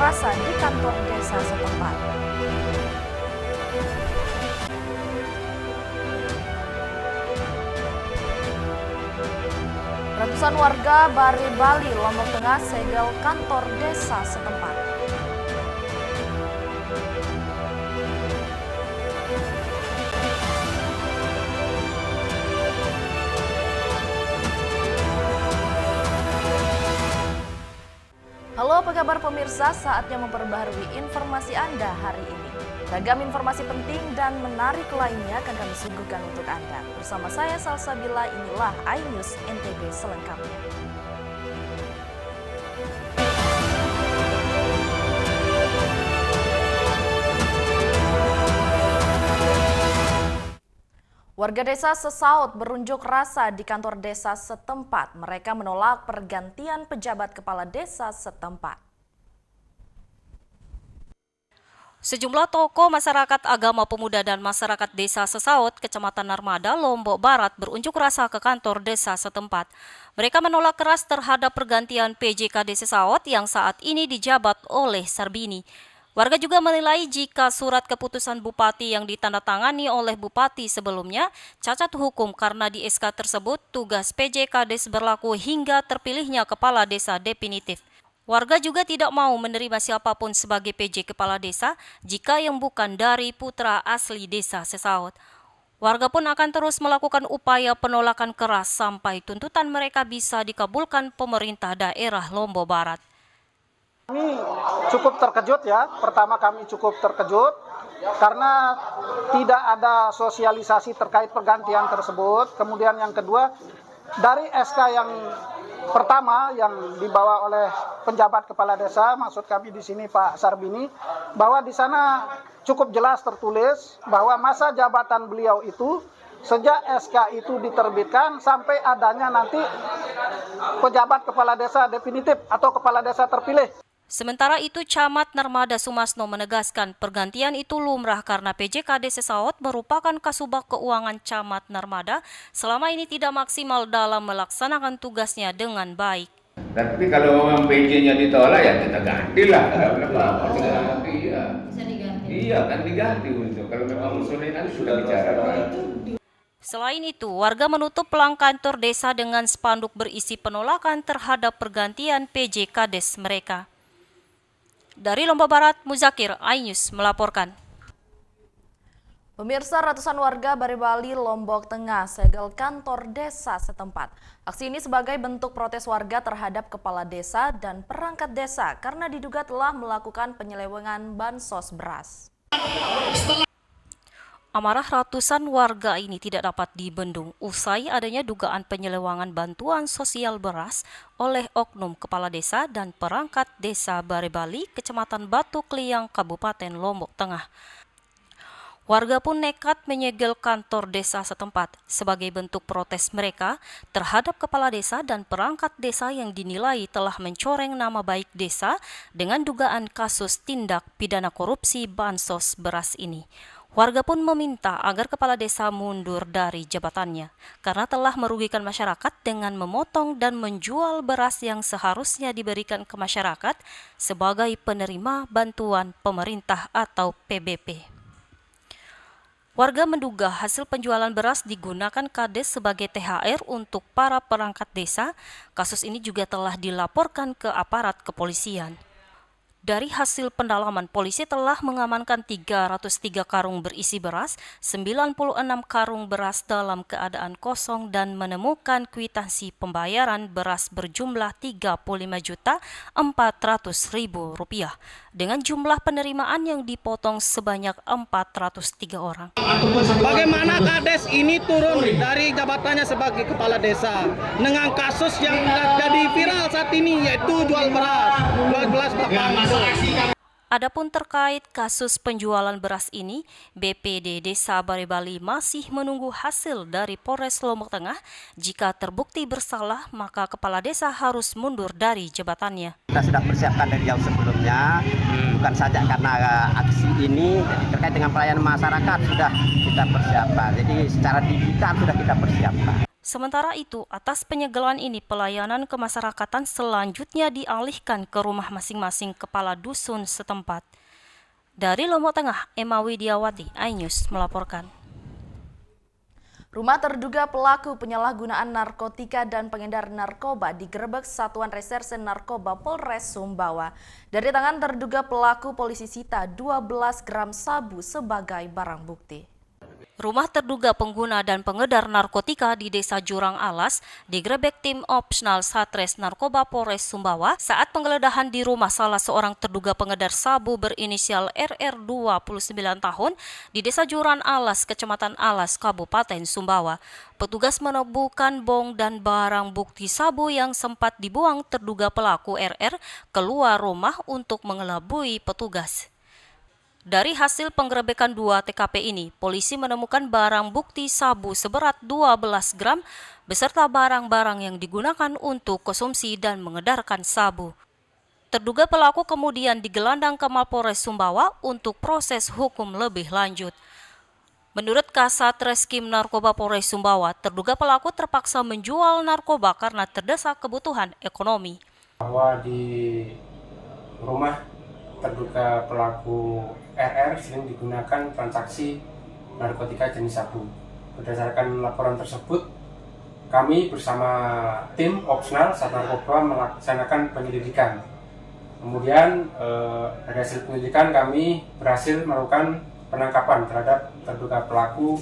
rasa di kantor desa setempat. Ratusan warga Bari Bali, Lombok Tengah segel kantor desa setempat. Halo, apa kabar pemirsa? Saatnya memperbaharui informasi Anda hari ini. Ragam informasi penting dan menarik lainnya akan kami suguhkan untuk Anda. Bersama saya Salsabila, inilah iNews NTB selengkapnya. Warga desa Sesaut berunjuk rasa di kantor desa setempat. Mereka menolak pergantian pejabat kepala desa setempat. Sejumlah tokoh masyarakat agama pemuda dan masyarakat desa Sesaut, Kecamatan Narmada, Lombok Barat berunjuk rasa ke kantor desa setempat. Mereka menolak keras terhadap pergantian PJKD Sesaut yang saat ini dijabat oleh Sarbini. Warga juga menilai jika surat keputusan bupati yang ditandatangani oleh bupati sebelumnya cacat hukum karena di SK tersebut tugas PJKD berlaku hingga terpilihnya kepala desa definitif. Warga juga tidak mau menerima siapapun sebagai PJ kepala desa jika yang bukan dari putra asli desa Sesaut. Warga pun akan terus melakukan upaya penolakan keras sampai tuntutan mereka bisa dikabulkan pemerintah daerah Lombok Barat. Kami cukup terkejut ya, pertama kami cukup terkejut karena tidak ada sosialisasi terkait pergantian tersebut. Kemudian yang kedua, dari SK yang pertama yang dibawa oleh penjabat kepala desa, maksud kami di sini Pak Sarbini, bahwa di sana cukup jelas tertulis bahwa masa jabatan beliau itu sejak SK itu diterbitkan sampai adanya nanti pejabat kepala desa definitif atau kepala desa terpilih. Sementara itu, Camat Narmada Sumasno menegaskan pergantian itu lumrah karena PJKD Sesaut merupakan kasubag keuangan Camat Narmada selama ini tidak maksimal dalam melaksanakan tugasnya dengan baik. Tapi kalau memang PJ-nya ditolak ya kita gantilah. Iya. Bisa diganti. Iya kan diganti untuk kalau memang usulnya kan sudah bicara. Selain itu, warga menutup pelang kantor desa dengan spanduk berisi penolakan terhadap pergantian PJ Kades mereka. Dari Lombok Barat, Muzakir, iNews melaporkan. Pemirsa, ratusan warga Bari Bali, Lombok Tengah segel kantor desa setempat. Aksi ini sebagai bentuk protes warga terhadap kepala desa dan perangkat desa karena diduga telah melakukan penyelewengan bansos beras. Amarah ratusan warga ini tidak dapat dibendung usai adanya dugaan penyelewengan bantuan sosial beras oleh oknum kepala desa dan perangkat desa Bari Bali, Kecamatan Batu Kliang, Kabupaten Lombok Tengah. Warga pun nekat menyegel kantor desa setempat sebagai bentuk protes mereka terhadap kepala desa dan perangkat desa yang dinilai telah mencoreng nama baik desa dengan dugaan kasus tindak pidana korupsi bansos beras ini. Warga pun meminta agar kepala desa mundur dari jabatannya karena telah merugikan masyarakat dengan memotong dan menjual beras yang seharusnya diberikan ke masyarakat sebagai penerima bantuan pemerintah atau PBP. Warga menduga hasil penjualan beras digunakan Kades sebagai THR untuk para perangkat desa. Kasus ini juga telah dilaporkan ke aparat kepolisian. Dari hasil pendalaman, polisi telah mengamankan 303 karung berisi beras, 96 karung beras dalam keadaan kosong dan menemukan kwitansi pembayaran beras berjumlah Rp34.000 dengan jumlah penerimaan yang dipotong sebanyak 403 orang. Bagaimana Kades ini turun dari jabatannya sebagai kepala desa dengan kasus yang jadi viral saat ini yaitu jual beras bapak. Adapun terkait kasus penjualan beras ini, BPD Desa Bari Bali masih menunggu hasil dari Polres Lombok Tengah. Jika terbukti bersalah, maka kepala desa harus mundur dari jabatannya. Kita sudah persiapkan dari jauh sebelumnya, bukan saja karena aksi ini, jadi terkait dengan pelayanan masyarakat sudah kita persiapkan. Jadi secara digital sudah kita persiapkan. Sementara itu, atas penyegelan ini pelayanan kemasyarakatan selanjutnya dialihkan ke rumah masing-masing kepala dusun setempat. Dari Lombok Tengah, Emma Widiawati, iNews melaporkan. Rumah terduga pelaku penyalahgunaan narkotika dan pengedar narkoba digerebek Satuan Reserse Narkoba Polres Sumbawa. Dari tangan terduga pelaku, polisi sita 12 gram sabu sebagai barang bukti. Rumah terduga pengguna dan pengedar narkotika di Desa Jurang Alas digerebek tim opsional Satres Narkoba Polres Sumbawa saat penggeledahan di rumah salah seorang terduga pengedar sabu berinisial RR 29 tahun di Desa Jurang Alas, Kecamatan Alas, Kabupaten Sumbawa. Petugas menemukan bong dan barang bukti sabu yang sempat dibuang terduga pelaku RR keluar rumah untuk mengelabui petugas. Dari hasil penggerebekan 2 TKP ini, polisi menemukan barang bukti sabu seberat 12 gram beserta barang-barang yang digunakan untuk konsumsi dan mengedarkan sabu. Terduga pelaku kemudian digelandang ke Mapolres Sumbawa untuk proses hukum lebih lanjut. Menurut Kasat Reskrim Narkoba Polres Sumbawa, terduga pelaku terpaksa menjual narkoba karena terdesak kebutuhan ekonomi. Bahwa di rumah terduga pelaku RR sering digunakan transaksi narkotika jenis sabu. Berdasarkan laporan tersebut, kami bersama tim opsional Sat Narkoba melaksanakan penyelidikan. Kemudian dari hasil penyelidikan kami berhasil melakukan penangkapan terhadap terduga pelaku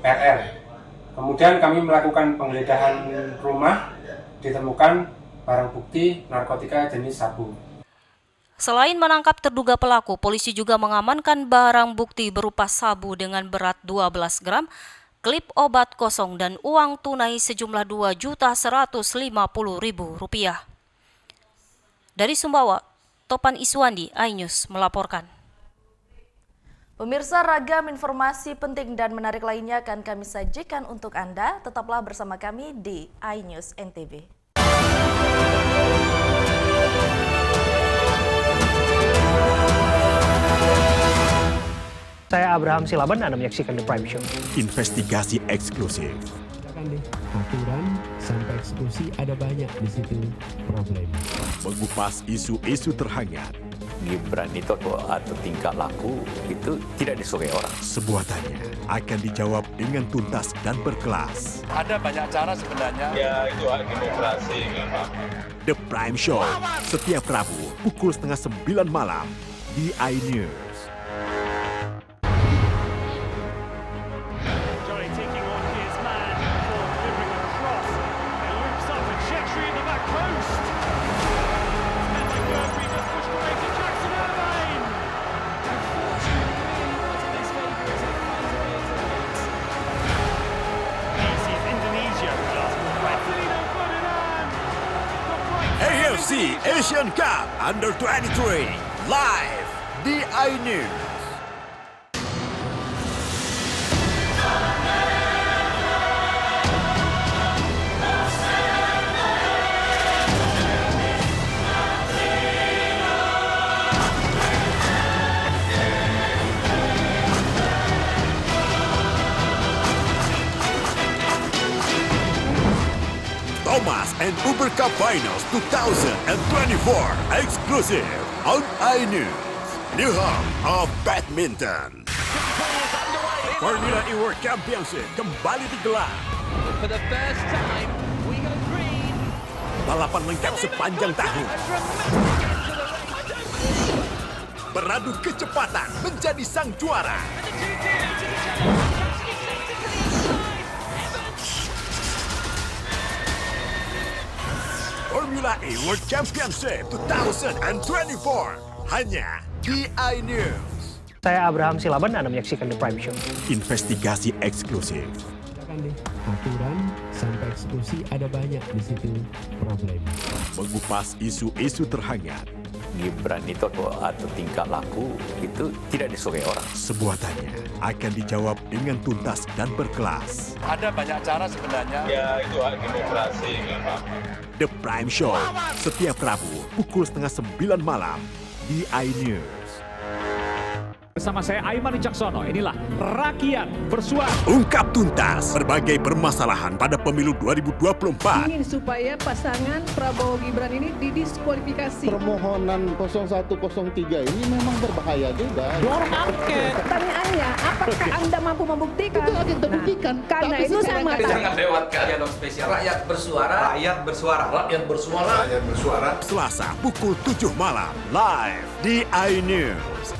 RR. Kemudian kami melakukan penggeledahan rumah, ditemukan barang bukti narkotika jenis sabu. Selain menangkap terduga pelaku, polisi juga mengamankan barang bukti berupa sabu dengan berat 12 gram, klip obat kosong, dan uang tunai sejumlah Rp2.150.000. Dari Sumbawa, Topan Iswandi, iNews melaporkan. Pemirsa, ragam informasi penting dan menarik lainnya akan kami sajikan untuk Anda. Tetaplah bersama kami di iNews NTB. Saya Abraham Silaban, Anda menyaksikan The Prime Show. Investigasi eksklusif. Aturan sampai eksekusi ada banyak di situ problem. Mengupas isu-isu terhangat. Gibran itu atau tingkah laku itu tidak disukai orang. Sebuah tanya akan dijawab dengan tuntas dan berkelas. Ada banyak cara sebenarnya. Ya, itu hak demokrasi. The Prime Show, setiap Rabu pukul 8:30 malam di iNews. AFC Asian Cup Under-23 live di iNews. Thomas and Uber Cup Finals 2024 exclusive on iNews, new home of badminton. Formula E World Championship kembali digelar. For the first time, we go green. Balapan lengkap sepanjang tahun. Beradu kecepatan menjadi sang juara. Formula E World Championship 2024 hanya di iNews. Saya Abraham Silaban, Anda menyaksikan The Prime Show. Investigasi eksklusif. Aturan sampai eksekusi ada banyak di situ problem. Mengupas isu-isu terhangat. Gibran itu atau tingkah laku itu tidak disukai orang. Sebuah tanya akan dijawab dengan tuntas dan berkelas. Ada banyak cara sebenarnya. Ya, itu hak demokrasi. The Prime Show, setiap Rabu pukul 8:30 malam di iNews. Bersama saya Aiman Wicaksono, inilah Rakyat Bersuara. Ungkap tuntas berbagai permasalahan pada pemilu 2024. Ingin supaya pasangan Prabowo Gibran ini didiskualifikasi. Permohonan 0103 ini memang berbahaya juga. Dorong angket. Pertanyaannya, apakah Anda mampu membuktikan? Itu akan terbuktikan. Karena itu saya mengatakan. Jangan lewatkan dialog spesial Rakyat Bersuara. Rakyat Bersuara. Rakyat Bersuara. Rakyat Bersuara. Selasa pukul 7 malam live di iNews.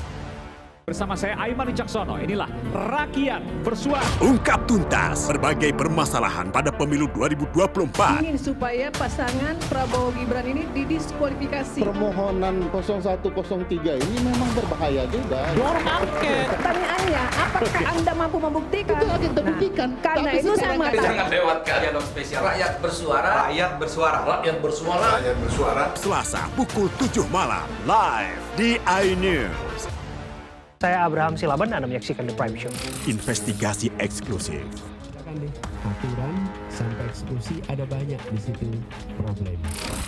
Bersama saya Aiman Wicaksono, inilah Rakyat Bersuara. Ungkap tuntas berbagai permasalahan pada pemilu 2024. Ingin supaya pasangan Prabowo Gibran ini didiskualifikasi. Permohonan 0103 ini memang berbahaya juga. Dorong angket. Pertanyaannya, apakah Anda mampu membuktikan? Itu akan terbuktikan. Karena itu saya mengatakan. Jangan lewatkan dialog spesial Rakyat Bersuara. Rakyat Bersuara. Rakyat Bersuara. Rakyat Bersuara. Selasa pukul 7 malam live di iNews. Saya Abraham Silaban, Anda menyaksikan The Prime Show. Investigasi eksklusif. Aturan sampai eksekusi ada banyak di situ problem.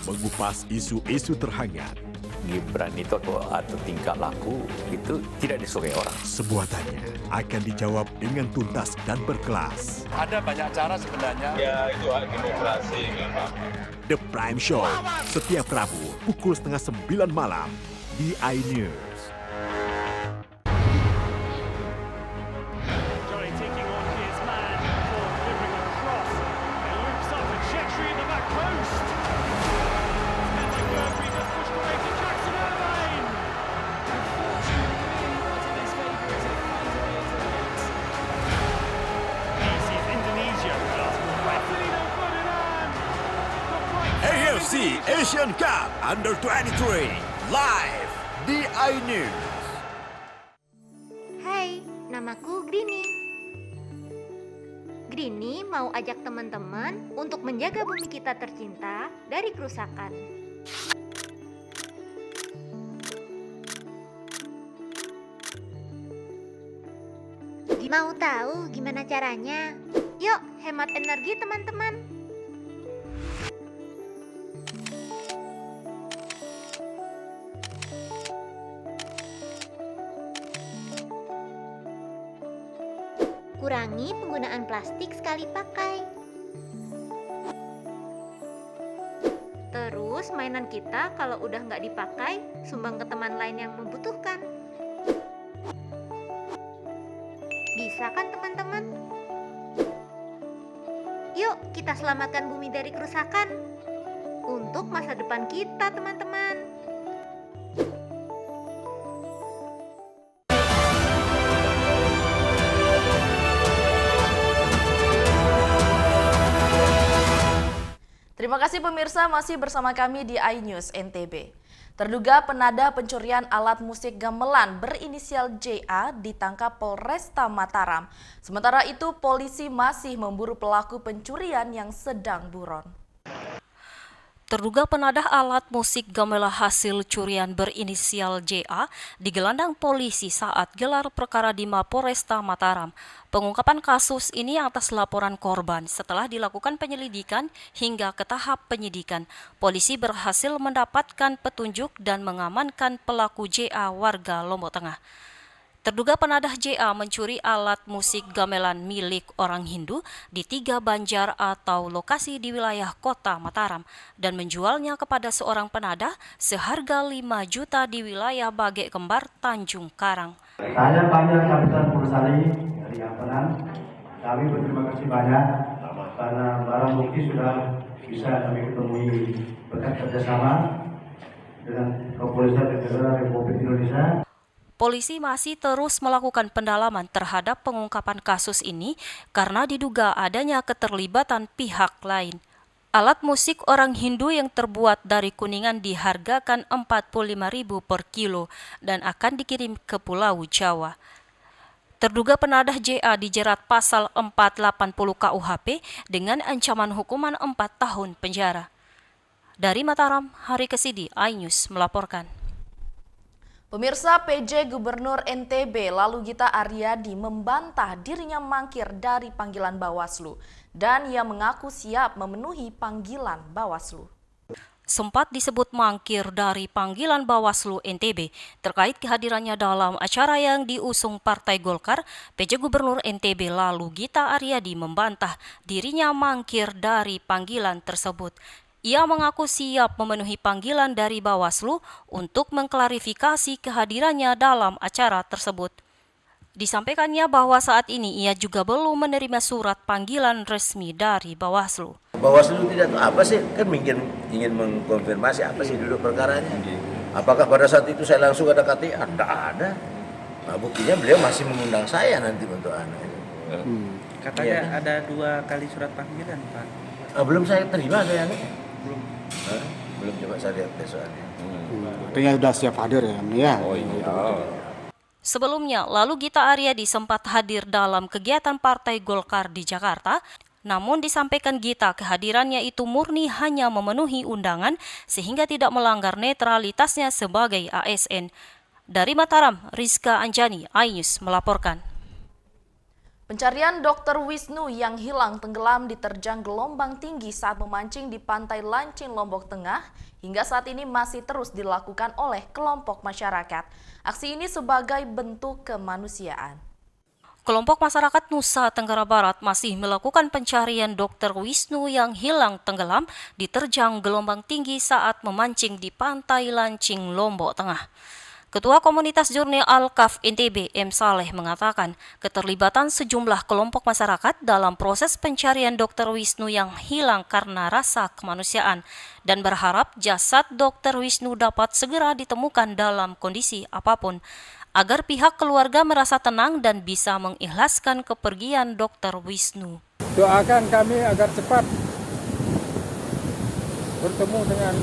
Mengupas isu-isu terhangat. Gibran itu atau tingkah laku itu tidak disukai orang. Sebuah tanya akan dijawab dengan tuntas dan berkelas. Ada banyak cara sebenarnya. Ya itu hak demokrasi memang. The Prime Show setiap Rabu pukul 8:30 malam di iNews. AFC Asian Cup Under 23 live di iNews. Hai, namaku Grini. Grini mau ajak teman-teman untuk menjaga bumi kita tercinta dari kerusakan. Mau tahu gimana caranya? Yuk, hemat energi teman-teman. Kurangi penggunaan plastik sekali pakai. Terus mainan kita kalau udah nggak dipakai, sumbang ke teman lain yang membutuhkan. Bisa kan teman-teman? Yuk kita selamatkan bumi dari kerusakan. Untuk masa depan kita teman-teman. Terima kasih pemirsa masih bersama kami di iNews NTB. Terduga penadah pencurian alat musik gamelan berinisial JA ditangkap Polresta Mataram. Sementara itu polisi masih memburu pelaku pencurian yang sedang buron. Terduga penadah alat musik gamelan hasil curian berinisial JA digelandang polisi saat gelar perkara di Mapolresta Mataram. Pengungkapan kasus ini atas laporan korban. Setelah dilakukan penyelidikan hingga ke tahap penyidikan, polisi berhasil mendapatkan petunjuk dan mengamankan pelaku JA warga Lombok Tengah. Terduga penadah JA mencuri alat musik gamelan milik orang Hindu di 3 Banjar atau lokasi di wilayah kota Mataram dan menjualnya kepada seorang penadah seharga 5 juta di wilayah Bagek Kembar, Tanjung Karang. Saya Banjar Kapitan Pursali dari Ampenan. Kami berterima kasih banyak karena barang bukti sudah bisa kami ketemui berkat kerjasama dengan Kepolisian Negara Republik Indonesia. Polisi masih terus melakukan pendalaman terhadap pengungkapan kasus ini karena diduga adanya keterlibatan pihak lain. Alat musik orang Hindu yang terbuat dari kuningan dihargakan Rp45.000 per kilo dan akan dikirim ke Pulau Jawa. Terduga penadah JA dijerat pasal 480 KUHP dengan ancaman hukuman 4 tahun penjara. Dari Mataram, Hari Kesidi, iNews melaporkan. Pemirsa, PJ Gubernur NTB Lalu Gita Aryadi membantah dirinya mangkir dari panggilan Bawaslu dan ia mengaku siap memenuhi panggilan Bawaslu. sempat disebut mangkir dari panggilan Bawaslu NTB terkait kehadirannya dalam acara yang diusung Partai Golkar. PJ Gubernur NTB lalu Gita Aryadi membantah dirinya mangkir dari panggilan tersebut. Ia mengaku siap memenuhi panggilan dari Bawaslu untuk mengklarifikasi kehadirannya dalam acara tersebut. Disampaikannya bahwa saat ini ia juga belum menerima surat panggilan resmi dari Bawaslu. Bawaslu tidak tahu apa sih, kan ingin mengkonfirmasi apa sih duduk perkaranya. Apakah pada saat itu saya langsung ada KTA? Tidak ada. Nah, buktinya beliau masih mengundang saya nanti untuk anak. Katanya ada 2 kali surat panggilan, Pak. Belum saya terima kayaknya. Belum coba saya lihat besokannya. Artinya sudah siap hadir ya? Oh iya. Sebelumnya, lalu Gita Aryadi sempat hadir dalam kegiatan Partai Golkar di Jakarta, namun disampaikan Gita kehadirannya itu murni hanya memenuhi undangan sehingga tidak melanggar netralitasnya sebagai ASN. Dari Mataram, Rizka Anjani, iNews melaporkan. Pencarian Dr. Wisnu yang hilang tenggelam diterjang gelombang tinggi saat memancing di pantai Lancing, Lombok Tengah, hingga saat ini masih terus dilakukan oleh kelompok masyarakat. Aksi ini sebagai bentuk kemanusiaan. Kelompok masyarakat Nusa Tenggara Barat masih melakukan pencarian Dr. Wisnu yang hilang tenggelam diterjang gelombang tinggi saat memancing di pantai Lancing, Lombok Tengah. Ketua Komunitas Jurnal Al-Kaf NTB M. Saleh mengatakan keterlibatan sejumlah kelompok masyarakat dalam proses pencarian Dr. Wisnu yang hilang karena rasa kemanusiaan dan berharap jasad Dr. Wisnu dapat segera ditemukan dalam kondisi apapun agar pihak keluarga merasa tenang dan bisa mengikhlaskan kepergian Dr. Wisnu. Doakan kami agar cepat bertemu dengan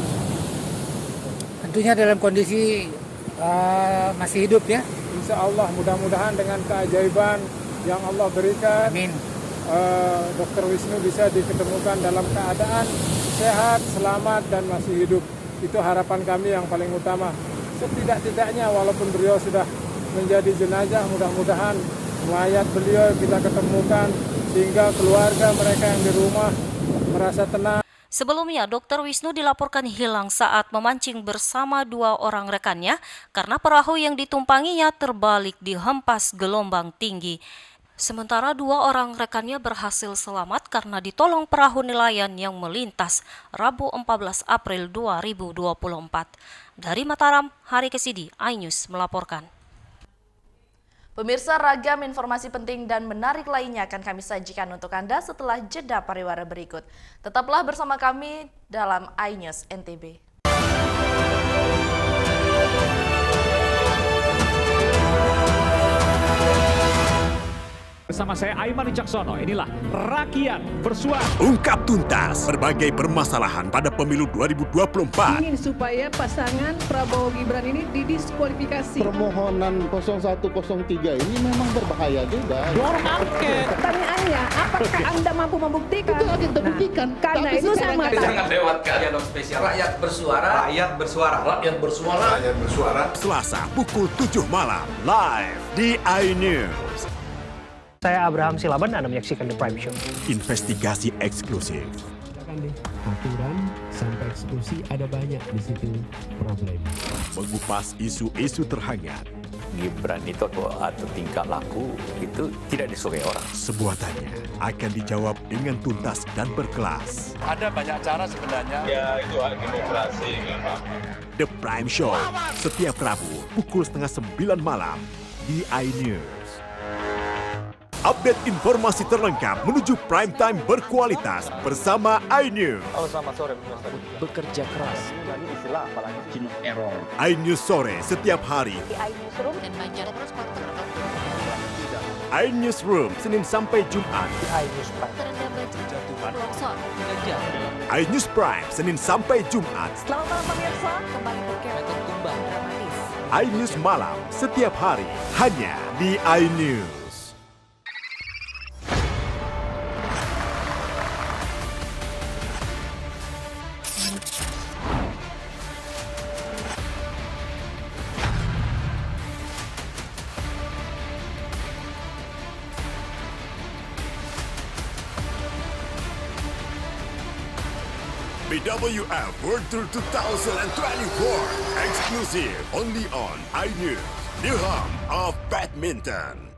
tentunya dalam kondisi masih hidup ya. Insya Allah mudah-mudahan dengan keajaiban yang Allah berikan, amin. Dr. Wisnu bisa diketemukan dalam keadaan sehat, selamat dan masih hidup. Itu harapan kami yang paling utama. Setidak-tidaknya walaupun beliau sudah menjadi jenazah, mudah-mudahan mayat beliau kita ketemukan sehingga keluarga mereka yang di rumah merasa tenang. Sebelumnya, Dr. Wisnu dilaporkan hilang saat memancing bersama 2 orang rekannya karena perahu yang ditumpanginya terbalik dihempas gelombang tinggi. Sementara 2 orang rekannya berhasil selamat karena ditolong perahu nelayan yang melintas Rabu 14 April 2024. Dari Mataram, Hari Kesidi, iNews melaporkan. Pemirsa, ragam informasi penting dan menarik lainnya akan kami sajikan untuk Anda setelah jeda pariwara berikut. Tetaplah bersama kami dalam iNews NTB. Bersama saya Aiman Wicaksono, inilah Rakyat Bersuara. Ungkap tuntas berbagai permasalahan pada pemilu 2024. Ingin supaya pasangan Prabowo Gibran ini didiskualifikasi. Permohonan 0103 ini memang berbahaya juga. Dorong angket. Pertanyaannya, apakah Anda mampu membuktikan? Itu akan terbuktikan. Karena itu saya mengatakan. Jangan lewatkan dialog spesial. Rakyat bersuara. Rakyat bersuara. Rakyat bersuara. Rakyat bersuara. Selasa pukul 7 malam live di iNews. Saya Abraham Silaban, Anda menyaksikan The Prime Show. Investigasi eksklusif. Aturan sampai eksekusi ada banyak di situ problem. Mengupas isu-isu terhangat. Gibran itu atau tingkah laku itu tidak disukai orang. Sebuah tanya akan dijawab dengan tuntas dan berkelas. Ada banyak cara sebenarnya. Ya itu hak demokrasi. The Prime Show setiap Rabu pukul 8:30 malam di iNews. Update informasi terlengkap menuju prime time berkualitas bersama iNews. Halo, selamat sore. Bekerja keras. Ini istilah apalagi human error. iNews sore setiap hari. Di iNewsroom dan Banjarnegara. iNewsroom Senin sampai Jumat. Di iNews Prime. Terjatuhan. Longsor. iNews Prime Senin sampai Jumat. Selamat malam pemirsa, kembali berkembang tumbang dramatis. iNews malam setiap hari hanya di iNews. BWF World Tour 2024, exclusive only on iNews, the home of badminton.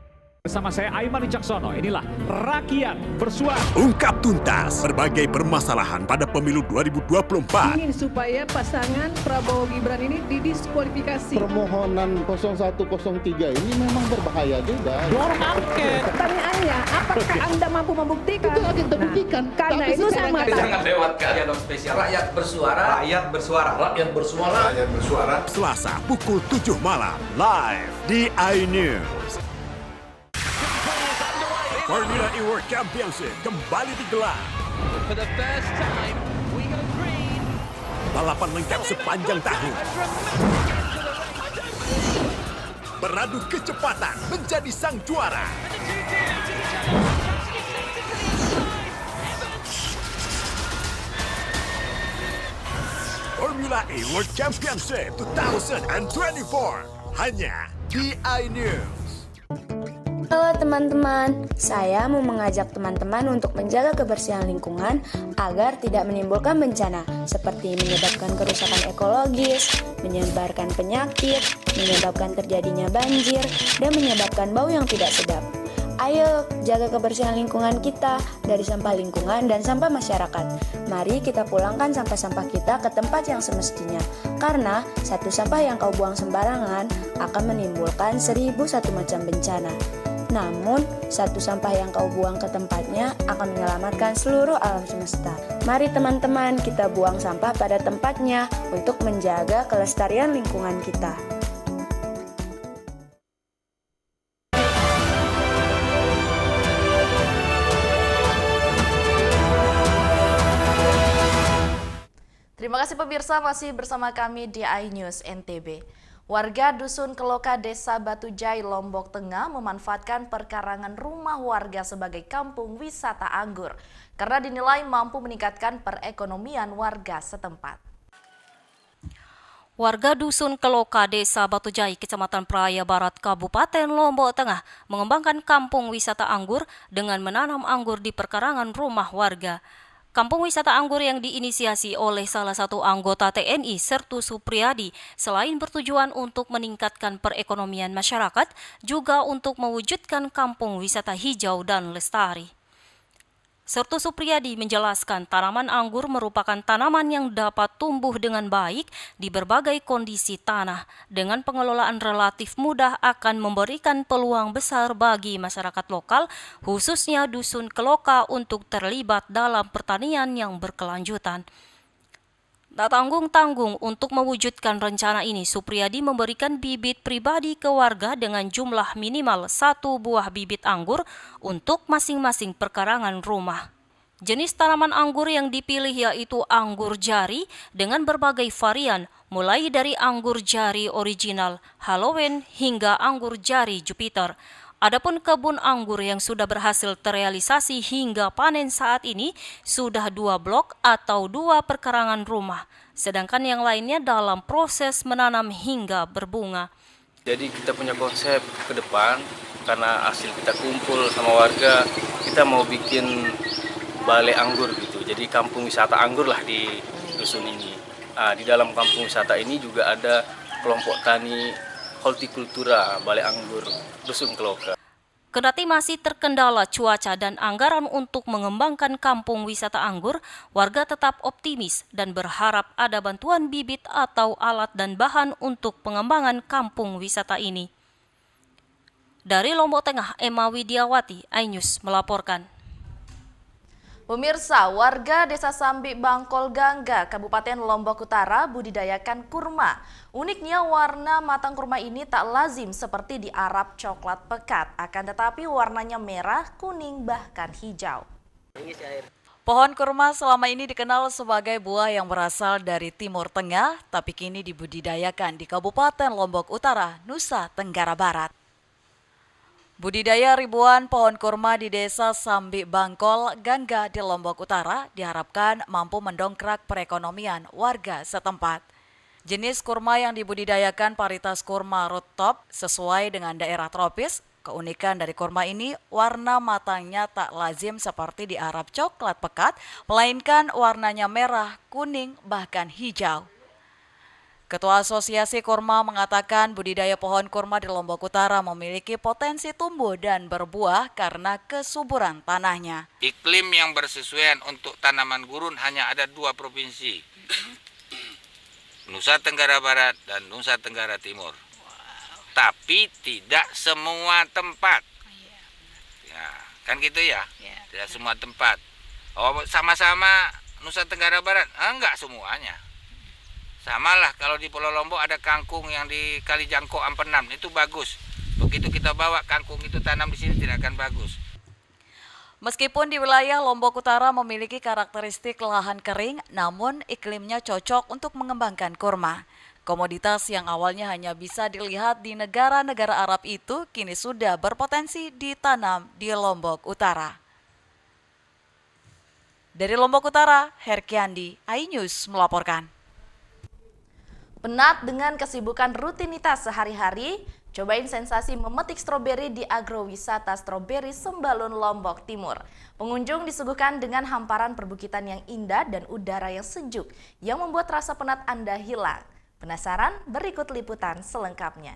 Bersama saya Aiman Wicaksono, inilah Rakyat Bersuara. Ungkap tuntas berbagai permasalahan pada pemilu 2024. Ingin supaya pasangan Prabowo Gibran ini didiskualifikasi. Permohonan 0103 ini memang berbahaya juga. Dorong angket. Pertanyaannya, apakah Anda mampu membuktikan? Itu akan terbuktikan. Karena itu saya mengatakan. Jangan lewatkan dialog spesial. Rakyat bersuara. Rakyat bersuara. Rakyat bersuara. Rakyat bersuara. Selasa pukul 7 malam, live di iNews. Formula E World Championship kembali digelar. For the first time, we go green. Balapan lengkap sepanjang tahun. Beradu kecepatan menjadi sang juara. Formula E World Championship 2024 hanya di iNews. Halo teman-teman, saya mau mengajak teman-teman untuk menjaga kebersihan lingkungan agar tidak menimbulkan bencana seperti menyebabkan kerusakan ekologis, menyebarkan penyakit, menyebabkan terjadinya banjir, dan menyebabkan bau yang tidak sedap. Ayo jaga kebersihan lingkungan kita dari sampah lingkungan dan sampah masyarakat. Mari kita pulangkan sampah-sampah kita ke tempat yang semestinya. Karena satu sampah yang kau buang sembarangan akan menimbulkan 1001 macam bencana. Namun, satu sampah yang kau buang ke tempatnya akan menyelamatkan seluruh alam semesta. Mari teman-teman kita buang sampah pada tempatnya untuk menjaga kelestarian lingkungan kita. Terima kasih pemirsa, masih bersama kami di iNews NTB. Warga Dusun Keloka, Desa Batujai, Lombok Tengah memanfaatkan perkarangan rumah warga sebagai kampung wisata anggur karena dinilai mampu meningkatkan perekonomian warga setempat. Warga Dusun Keloka, Desa Batujai, Kecamatan Praia Barat, Kabupaten Lombok Tengah mengembangkan kampung wisata anggur dengan menanam anggur di perkarangan rumah warga. Kampung wisata anggur yang diinisiasi oleh salah satu anggota TNI, Sertu Supriyadi, selain bertujuan untuk meningkatkan perekonomian masyarakat, juga untuk mewujudkan kampung wisata hijau dan lestari. Sertu Supriyadi menjelaskan tanaman anggur merupakan tanaman yang dapat tumbuh dengan baik di berbagai kondisi tanah. Dengan pengelolaan relatif mudah akan memberikan peluang besar bagi masyarakat lokal, khususnya Dusun Keloka untuk terlibat dalam pertanian yang berkelanjutan. Tak tanggung-tanggung untuk mewujudkan rencana ini, Supriyadi memberikan bibit pribadi ke warga dengan jumlah minimal 1 buah bibit anggur untuk masing-masing perkarangan rumah. Jenis tanaman anggur yang dipilih yaitu anggur jari dengan berbagai varian, mulai dari anggur jari original, Halloween, hingga anggur jari Jupiter. Adapun kebun anggur yang sudah berhasil terrealisasi hingga panen saat ini sudah 2 blok atau 2 perkarangan rumah, sedangkan yang lainnya dalam proses menanam hingga berbunga. Jadi kita punya konsep ke depan, karena hasil kita kumpul sama warga, kita mau bikin balai anggur gitu. Jadi kampung wisata anggur lah di dusun ini. Di dalam kampung wisata ini juga ada kelompok tani hortikultura balai anggur Dusun Keloka. Kendati masih terkendala cuaca dan anggaran untuk mengembangkan kampung wisata anggur, warga tetap optimis dan berharap ada bantuan bibit atau alat dan bahan untuk pengembangan kampung wisata ini. Dari Lombok Tengah, Emma Widiawati, iNews melaporkan. Pemirsa, warga Desa Sambi Bangkol Gangga, Kabupaten Lombok Utara budidayakan kurma. Uniknya warna matang kurma ini tak lazim seperti di Arab coklat pekat, akan tetapi warnanya merah, kuning, bahkan hijau. Pohon kurma selama ini dikenal sebagai buah yang berasal dari Timur Tengah, tapi kini dibudidayakan di Kabupaten Lombok Utara, Nusa Tenggara Barat. Budidaya ribuan pohon kurma di Desa Sambi Bangkol Gangga di Lombok Utara diharapkan mampu mendongkrak perekonomian warga setempat. Jenis kurma yang dibudidayakan paritas kurma rooftop sesuai dengan daerah tropis, Keunikan dari kurma ini, warna matangnya tak lazim seperti di Arab coklat pekat, melainkan warnanya merah, kuning, bahkan hijau. Ketua Asosiasi Kurma mengatakan budidaya pohon kurma di Lombok Utara memiliki potensi tumbuh dan berbuah karena kesuburan tanahnya. Iklim yang bersesuaian untuk tanaman gurun hanya ada 2 provinsi, Nusa Tenggara Barat dan Nusa Tenggara Timur. Tapi tidak semua tempat. Ya, kan gitu ya? Tidak semua tempat. Oh, sama-sama Nusa Tenggara Barat? Enggak semuanya. Samalah kalau di Pulau Lombok ada kangkung yang di Kali Jangkok Ampenan, itu bagus. Begitu kita bawa kangkung itu tanam di sini tidak akan bagus. Meskipun di wilayah Lombok Utara memiliki karakteristik lahan kering, namun iklimnya cocok untuk mengembangkan kurma. Komoditas yang awalnya hanya bisa dilihat di negara-negara Arab itu kini sudah berpotensi ditanam di Lombok Utara. Dari Lombok Utara, Herkiandi, iNews melaporkan. Penat dengan kesibukan rutinitas sehari-hari, cobain sensasi memetik stroberi di agrowisata stroberi Sembalun, Lombok Timur. Pengunjung disuguhkan dengan hamparan perbukitan yang indah dan udara yang sejuk yang membuat rasa penat Anda hilang. Penasaran? Berikut liputan selengkapnya.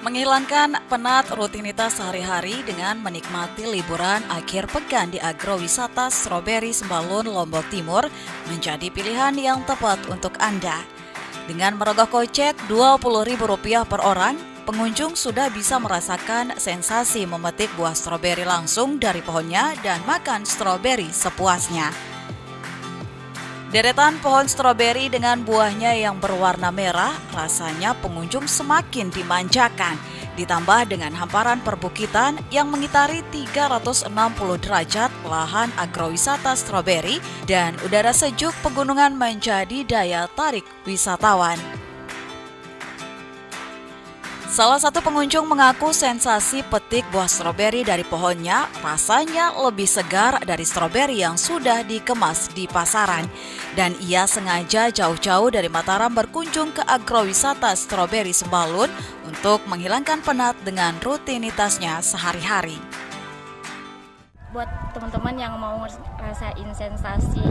Menghilangkan penat rutinitas sehari-hari dengan menikmati liburan akhir pekan di agrowisata stroberi Sembalun, Lombok Timur menjadi pilihan yang tepat untuk Anda. Dengan merogoh kocek Rp20.000 per orang, pengunjung sudah bisa merasakan sensasi memetik buah stroberi langsung dari pohonnya dan makan stroberi sepuasnya. Deretan pohon stroberi dengan buahnya yang berwarna merah, rasanya pengunjung semakin dimanjakan. Ditambah dengan hamparan perbukitan yang mengitari 360 derajat lahan agrowisata stroberi dan udara sejuk pegunungan menjadi daya tarik wisatawan. Salah satu pengunjung mengaku sensasi petik buah stroberi dari pohonnya rasanya lebih segar dari stroberi yang sudah dikemas di pasaran. Dan ia sengaja jauh-jauh dari Mataram berkunjung ke agrowisata stroberi Sembalun untuk menghilangkan penat dengan rutinitasnya sehari-hari. Buat teman-teman yang mau ngerasain sensasi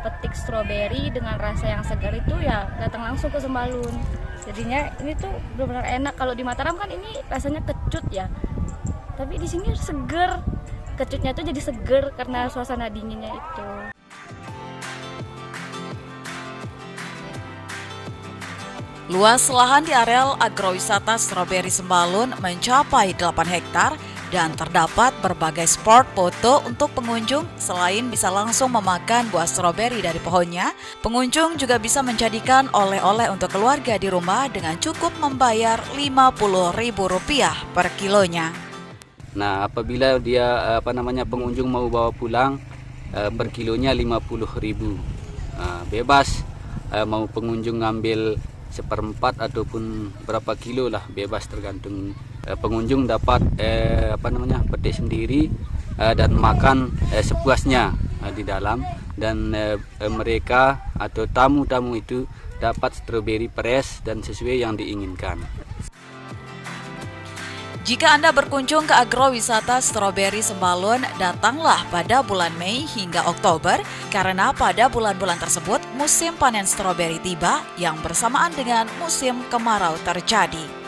petik stroberi dengan rasa yang segar itu ya datang langsung ke Sembalun. Jadinya ini tuh benar-benar enak. Kalau di Mataram kan ini rasanya kecut ya. Tapi di sini seger. Kecutnya tuh jadi seger karena suasana dinginnya itu. Luas lahan di areal agrowisata stroberi Sembalun mencapai 8 hektar dan terdapat berbagai spot foto untuk pengunjung. Selain bisa langsung memakan buah stroberi dari pohonnya, pengunjung juga bisa menjadikan oleh-oleh untuk keluarga di rumah dengan cukup membayar Rp50.000 per kilonya. Nah, apabila dia pengunjung mau bawa pulang per kilonya Rp50.000. Bebas mau pengunjung ngambil 1/4 ataupun berapa kilo lah, bebas tergantung. Pengunjung dapat petik sendiri dan makan sepuasnya di dalam, dan mereka atau tamu-tamu itu dapat stroberi fresh dan sesuai yang diinginkan. Jika Anda berkunjung ke agrowisata stroberi Sembalun, datanglah pada bulan Mei hingga Oktober karena pada bulan-bulan tersebut musim panen stroberi tiba yang bersamaan dengan musim kemarau terjadi.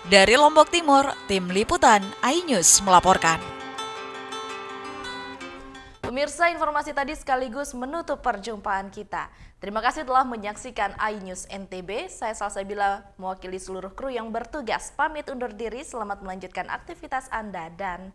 Dari Lombok Timur, Tim Liputan iNews melaporkan. Pemirsa, informasi tadi sekaligus menutup perjumpaan kita. Terima kasih telah menyaksikan iNews NTB. Saya Salsabila mewakili seluruh kru yang bertugas pamit undur diri. Selamat melanjutkan aktivitas Anda dan